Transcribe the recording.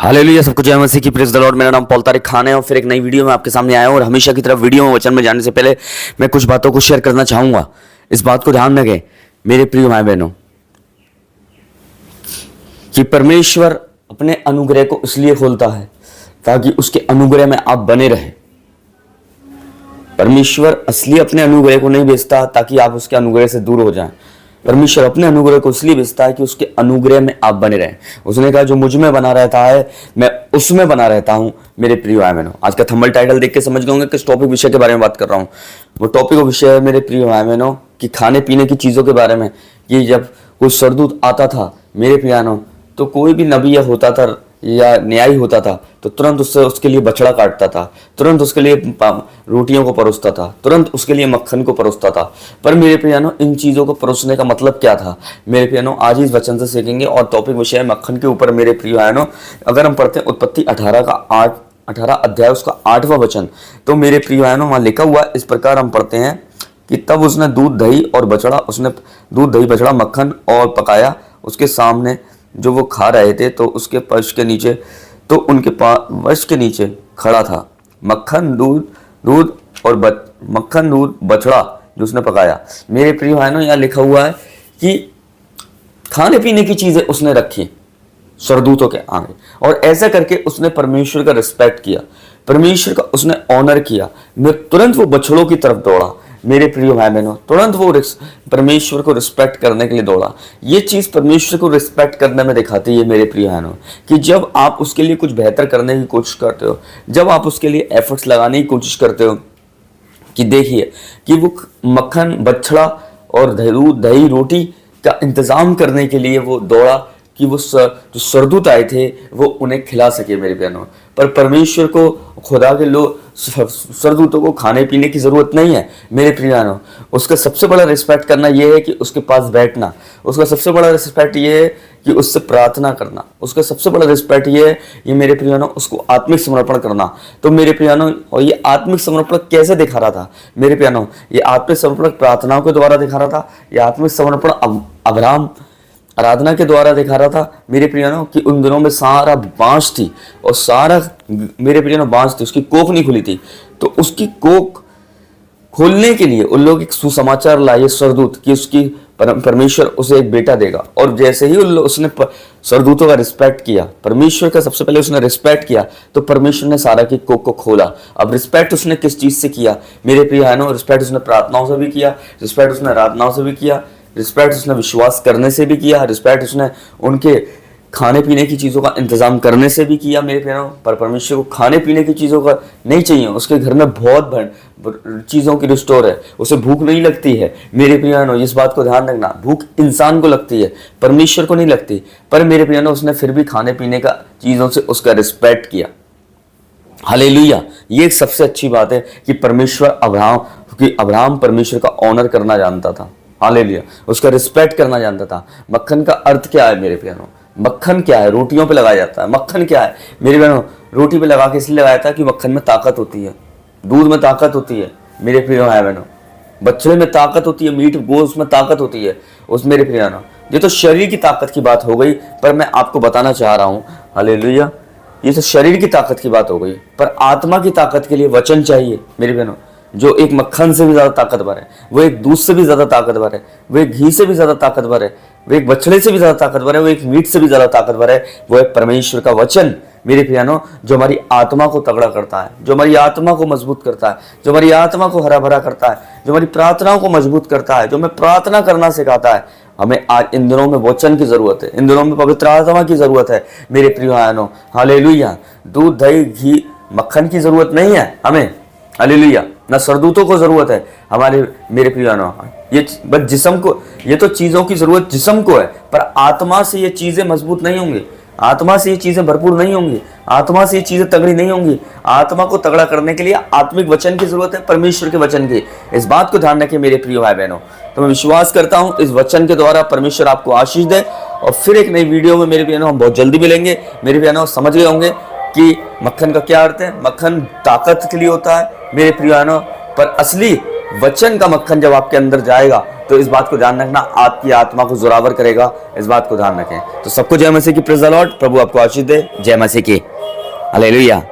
Hallelujah, सबको जय मसीह की, प्रेज द लॉर्ड। मेरा नाम पॉल तारिक खान है और फिर एक नई वीडियो में आपके सामने आया हूं। और हमेशा की तरफ वीडियो में वचन में जाने से पहले मैं कुछ बातों को शेयर करना चाहूंगा। इस बात को ध्यान रखें मेरे प्रिय भाई बहनों, कि परमेश्वर अपने अनुग्रह को इसलिए खोलता है ताकि उसके अनुग्रह में आप बने रहें। परमेश्वर असली अपने अनुग्रह को नहीं बेचता ताकि आप उसके अनुग्रह से दूर हो जाएं। परमेश्वर अपने अनुग्रह को इसलिए बेचता है कि उसके अनुग्रह में आप बने रहें। उसने कहा जो मुझ में बना रहता है मैं उसमें बना रहता हूं। मेरे प्रिय भाई बहनों, आज का थंबनेल टाइटल देख के समझ गए होंगे किस टॉपिक विषय के बारे में बात कर रहा हूं। वो टॉपिक और विषय है मेरे प्रिय भाई बहनों कि खाने पीने की चीजों के बारे में। कि जब कोई सरदूत आता था मेरे प्रिय बहनों, तो कोई भी नबी या होता था या न्यायी होता था तो तुरंत उससे उसके लिए बछड़ा काटता था, तुरंत उसके लिए रोटियों को परोसता था, तुरंत उसके लिए मक्खन को परोसता था। पर मेरे प्रियानो, इन चीज़ों को परोसने का मतलब क्या था? मेरे प्रियानो, आज ही इस वचन से सीखेंगे और टॉपिक विषय है मक्खन के ऊपर। मेरे प्रियानो, अगर हम पढ़ते हैं उत्पत्ति 18 अध्याय उसका 8वां वचन, तो मेरे प्रियानो वहाँ लिखा हुआ इस प्रकार हम पढ़ते हैं कि तब उसने दूध दही बछड़ा मक्खन और पकाया उसके सामने जो वो खा रहे थे, तो उसके वश के नीचे तो उनके वश के नीचे खड़ा था मक्खन दूध बछड़ा जो उसने पकाया। मेरे प्रिय भाइयों, यहाँ लिखा हुआ है कि खाने पीने की चीजें उसने रखी सरदूतों के आगे, और ऐसा करके उसने परमेश्वर का रिस्पेक्ट किया, परमेश्वर का उसने ऑनर किया। मैं तुरंत वो बछड़ों की तरफ दौड़ा। मेरे प्रिय भाई बहनों, तुरंत वो परमेश्वर को रिस्पेक्ट करने के लिए दौड़ा। ये चीज परमेश्वर को रिस्पेक्ट करने में दिखाती है मेरे प्रिय बहनों, कि जब आप उसके लिए कुछ बेहतर करने की कोशिश करते हो, जब आप उसके लिए एफर्ट्स लगाने की कोशिश करते हो, कि देखिए कि वो मक्खन बछड़ा और दही रोटी का इंतजाम करने के लिए वो दौड़ा कि वो जो सरदूत आए थे वो उन्हें खिला सके। मेरे बहनों, पर परमेश्वर को, खुदा के लोग सरदूतों को खाने पीने की जरूरत नहीं है। मेरे प्रियानो, उसका सबसे बड़ा रिस्पेक्ट करना यह है कि उसके पास बैठना, उसका सबसे बड़ा रिस्पेक्ट ये है कि उससे प्रार्थना करना, उसका सबसे बड़ा रिस्पेक्ट ये है, ये मेरे प्रियानो, उसको आत्मिक समर्पण करना। तो मेरे प्रियानो, और ये आत्मिक समर्पण कैसे दिखा रहा था? मेरे प्रियानो, ये आत्मिक समर्पण प्रार्थनाओं के द्वारा दिखा रहा था। ये आत्मिक समर्पण अब्राहम आराधना के द्वारा दिखा रहा था। मेरे प्रियनों, कि उन दिनों में सारा बांस थी और सारा मेरे प्रियनों बांस थी, उसकी कोख नहीं खुली थी। तो उसकी कोख खोलने के लिए उन लोग एक सुसमाचार लाए सरदूत कि उसकी परमेश्वर उसे एक बेटा देगा। और जैसे ही उसने सरदूतों का रिस्पेक्ट किया, परमेश्वर का सबसे पहले उसने रिस्पेक्ट किया, तो परमेश्वर ने सारा की कोख को खोला। अब रिस्पेक्ट उसने किस चीज से किया? मेरे प्रिय बहनों, रिस्पेक्ट उसने प्रार्थनाओं से भी किया, रिस्पेक्ट उसने आराधनाओं से भी किया, रिस्पेक्ट उसने विश्वास करने से भी किया, रिस्पेक्ट उसने उनके खाने पीने की चीज़ों का इंतजाम करने से भी किया। मेरे प्यारों, पर परमेश्वर को खाने पीने की चीज़ों का नहीं चाहिए। उसके घर में बहुत चीज़ों की रिस्टोर है, उसे भूख नहीं लगती है। मेरे प्यारों, इस बात को ध्यान रखना, भूख इंसान को लगती है, परमेश्वर को नहीं लगती। पर मेरे प्यारों, उसने फिर भी खाने पीने का चीज़ों से उसका रिस्पेक्ट किया। हालेलुया, ये एक सबसे अच्छी बात है कि अब्राहम परमेश्वर का ऑनर करना जानता था। हालेलुया, उसका रिस्पेक्ट करना जानता था। मक्खन का अर्थ क्या है मेरे प्यारों? मक्खन क्या है? रोटियों पे लगाया जाता है। मक्खन क्या है मेरे बहनों? रोटी पे लगा के इसलिए लगाया था कि मक्खन में ताकत होती है, दूध में ताकत होती है। मेरे प्रिय भाई बहनों, बछड़े में ताकत होती है, मीट गोश्त में ताकत होती है। उस मेरे प्रिय बहनों, ये तो शरीर की ताकत की बात हो गई, पर मैं आपको बताना चाह रहा हूँ, हालेलुया, ये तो शरीर की ताकत की बात हो गई, पर आत्मा की ताकत के लिए वचन चाहिए मेरे बहनों। जो एक मक्खन से भी ज्यादा ताकतवर है, वो एक दूध से भी ज्यादा ताकतवर है, वो एक घी से भी ज्यादा ताकतवर है, वो एक बछड़े से भी ज्यादा ताकतवर है, वो एक मीट से भी ज्यादा ताकतवर है। वो है परमेश्वर का वचन मेरे प्रियानो, जो हमारी आत्मा को तगड़ा करता है, जो हमारी आत्मा को मजबूत करता है, जो हमारी आत्मा को हरा भरा करता है, जो हमारी प्रार्थनाओं को मजबूत करता है, जो हमें प्रार्थना करना सिखाता है। हमें आज इन दिनों में वचन की जरूरत है, इन दिनों में पवित्र आत्मा की जरूरत है मेरे प्रियानो। हालेलुया, दूध दही घी मक्खन की जरूरत नहीं है हमें, हालेलुया, ना सरदूतों को जरूरत है हमारे मेरे प्रियानो। ये बस जिस्म को, ये तो चीजों की जरूरत जिस्म को है, पर आत्मा से ये चीजें मजबूत नहीं होंगी, आत्मा से ये चीजें भरपूर नहीं होंगी, आत्मा से ये चीजें तगड़ी नहीं होंगी। आत्मा को तगड़ा करने के लिए आत्मिक वचन की जरूरत है, परमेश्वर के वचन की। इस बात को ध्यान रखें मेरे प्रिय भाई बहनों। तो मैं विश्वास करता हूं इस वचन के द्वारा परमेश्वर आपको आशीष दे। और फिर एक नई वीडियो में मेरे बहनों हम बहुत जल्दी मिलेंगे। मेरे बहनों, समझ गए होंगे कि मक्खन का क्या अर्थ है। मक्खन ताकत के लिए होता है मेरे प्रिय बहनों, पर असली वचन का मक्खन जब आपके अंदर जाएगा तो इस बात को ध्यान रखना, आपकी आत्मा को जोरावर करेगा। इस बात को ध्यान रखें। तो सबको जय मसीह की, प्रेज़ द लॉर्ड। प्रभु आपको आशीष दे। जय मसीह की, हालेलुया।